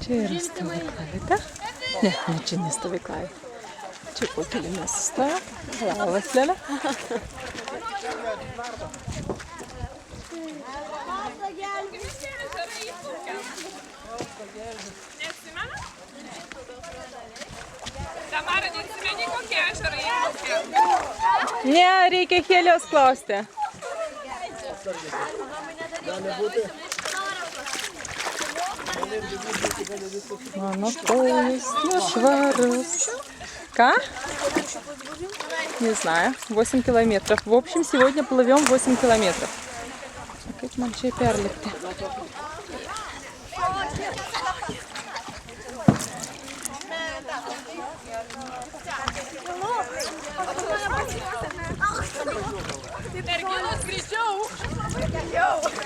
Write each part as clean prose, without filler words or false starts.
Čia yra stovyklavietė. Ne, čia nestovyklavietė. Čia po kelimis stoja. Labas, Lena. Tamara, neatsimeni, kokie ežerai įplaukė? Ne, reikia Helijos klausti. Mano kojas нešvarus. Ка? Не знаю. 8 километров. В общем, сегодня плывем 8 километров. Как нам čia perlipti? Merginos greičiau.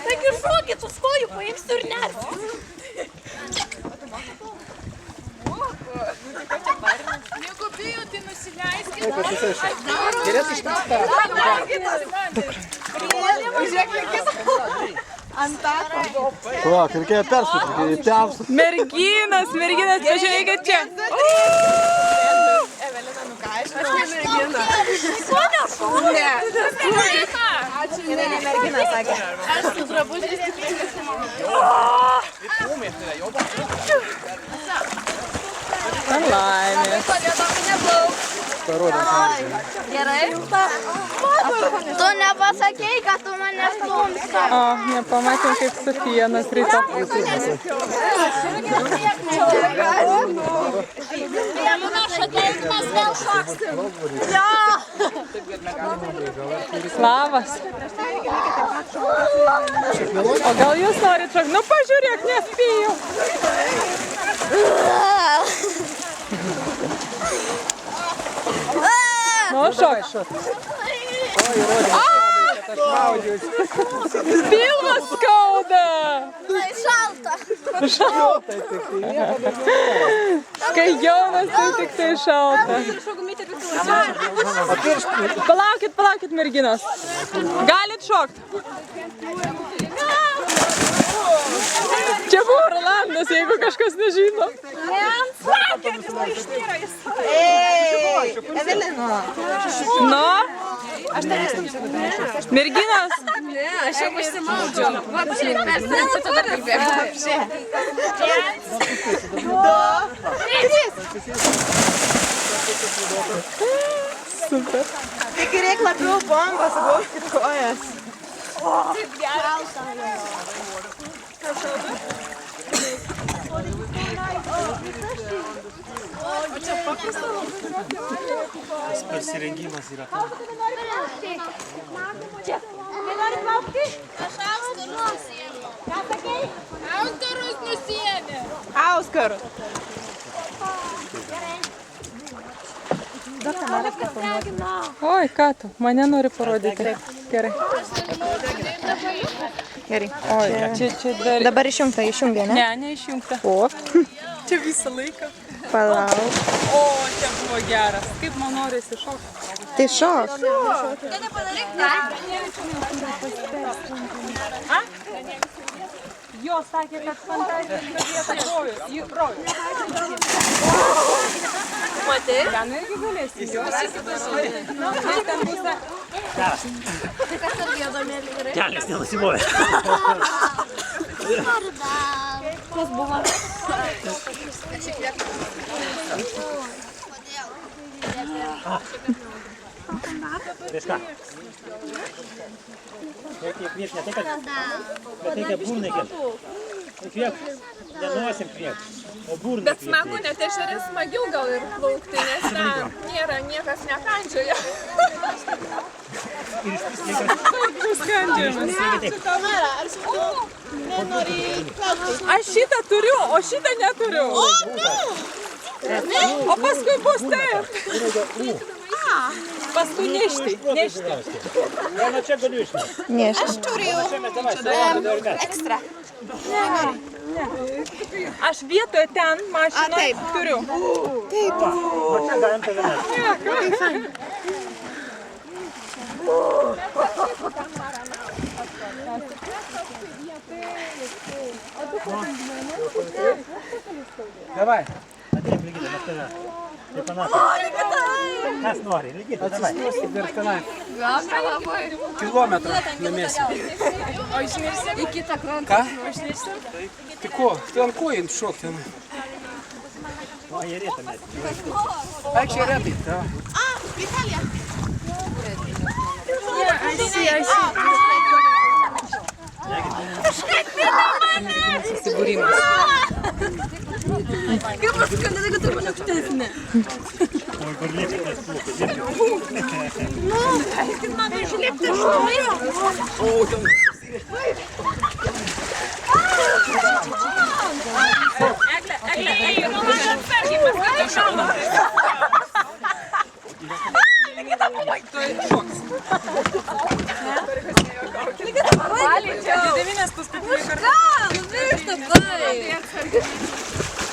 Taigi šokit, sustoju, paimsiu ir nersiu. Jeigu bijo, tai nusileiskit. Geresai ištapta. Palauk, reikėjo persukti, tevs. Merginas, pažiūrėkit čia. Evelina nukaišė. Aš ne mergina. Ne. Ačiū, ne mergina, sakė. Aš su drabužiais tikrai nesimau. Laimė. Gerai? Tu nepasakei, kad tu mane stumsi. O, nepamatėm, kaip Sofija nukrito. Aš ateik, mes vėl šoksim. Labas. O gal jūs norit šokti? Nu pažiūrėk, nespėjau. Nu, šok. Pilvas skauda. Tai šalta. Kai jaunas, tai tik tai šalta. Palaukit, merginos. Galit šokt. Čia buvo Rolandas, jeigu kažkas nežino. Evelina. Nu? Merginos? Ne, aš jau užsimaudžiau. Vapšiai, persirinti tada kalbėk. Vapšiai. 1, 2, 3. Super. Tik reik labiau bombą, sugaukit kojas. Taip gerai. O čia paprasta Tas persirengimas yra. Čia. Nenori plaukti? Aš auskarus nusiėmiau. Ką sakei? Auskarus nusiėmė. Auskarus. Oi, ką tu? Mane nori parodyti. Gerai. Gerai. Oi, čia dar... Dabar išjungta, išjungė, ne? Ne, neišjungta. O, Čia visą laiką. palauk. O, čia buvo geras. Kaip man norisi šokti. Tai šok. Jo sakė, kad fantastika vieta rojus. Į rojus. Matai? Ten irgi galėsi. Jo. Ten bus... Kelias nenusimovė. Kas buvo? Prieš ką? Reikia kvieš ne tai, kad... Bet reikia burną kvieš. Kviek, nenosim kviek. O burną Bet smagu, net ežere smagiau gal ir plaukti, nes ten nėra, niekas nekandžioja. Ir iš vis reikia... Skandžiamas. Tamara, ar tu nenori plaukti? Aš šitą turiu, o šitą neturiu. O paskui bus taip. Paskui nešti. Ja nuo čia galiu išnešti. Nešti. Čia mes davai. Ekstra. Aš vietoje ten mašinoje turiu. O čia galim tave nešti. Давай. Ateik, Ligita, mes tave. Tai panašu. Kas nori, Ligita, davai. Atsistos ir tenai. Kilometrą numėsi. O išmirsim? Į kitą krantą. Ką? Išmirsim? Tai ko? Tai ant ko jin šok ten? O, jie rėta mes. Ai, čia retai. Da. Susibūrimas. Kaip paskandai, kad tu mane tutesnė? Oi, kur lėpti tas plūkas.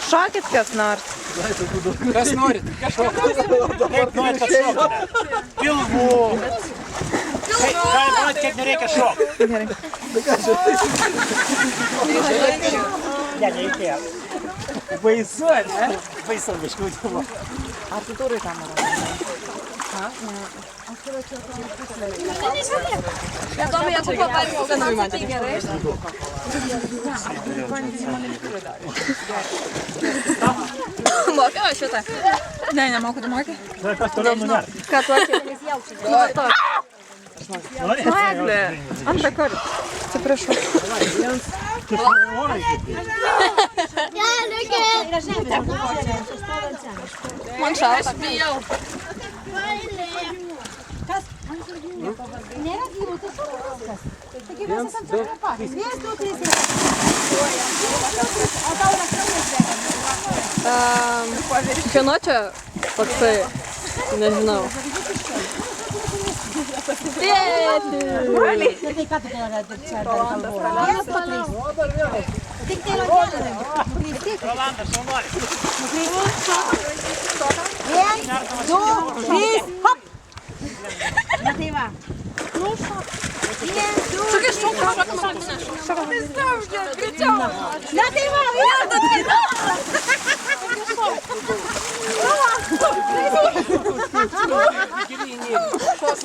Šokit kas nors. Kas norit? Kaip norit, kad šoktume? Pilvų. Gali būti, kaip nereikia šokti. Gerai. Ne, nereikėjo. Baisu, ne? Baisu, biškiu buvo. Įdomu, jeigu pavalgys, tai gerai. Mokiau šitą. Ne, nemoku, tu moki. Tai kas toliau nuver? Ką tokį? Nori? Eglė, antrą kartą. Atsiprašau. Orai kaip. Man šaus. Bijau. Kieno čia toksai? Nežinau. Tėti! Rolandas, šaunuolis.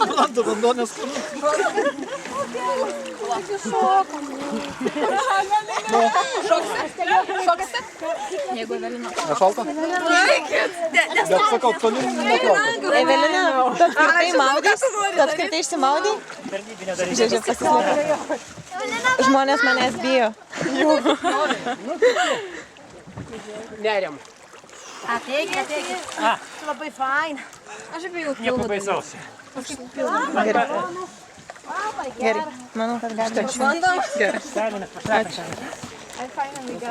Rolando, vanduonės Nešalta? Bet sakau, toli neplaukia. Evelina, tu apskritai maudys? Tu apskritai išsimaudai? Tarnybinio daryti. Žiūrėk, pasislėpė. Žmonės manęs bijo. Neriam. Ateik. Labai fain. Aš bijau. Nieko baisaus. Gerai. Gerai. Manau, kad galime. Bandom. Gerai. Sąlynas pašakas.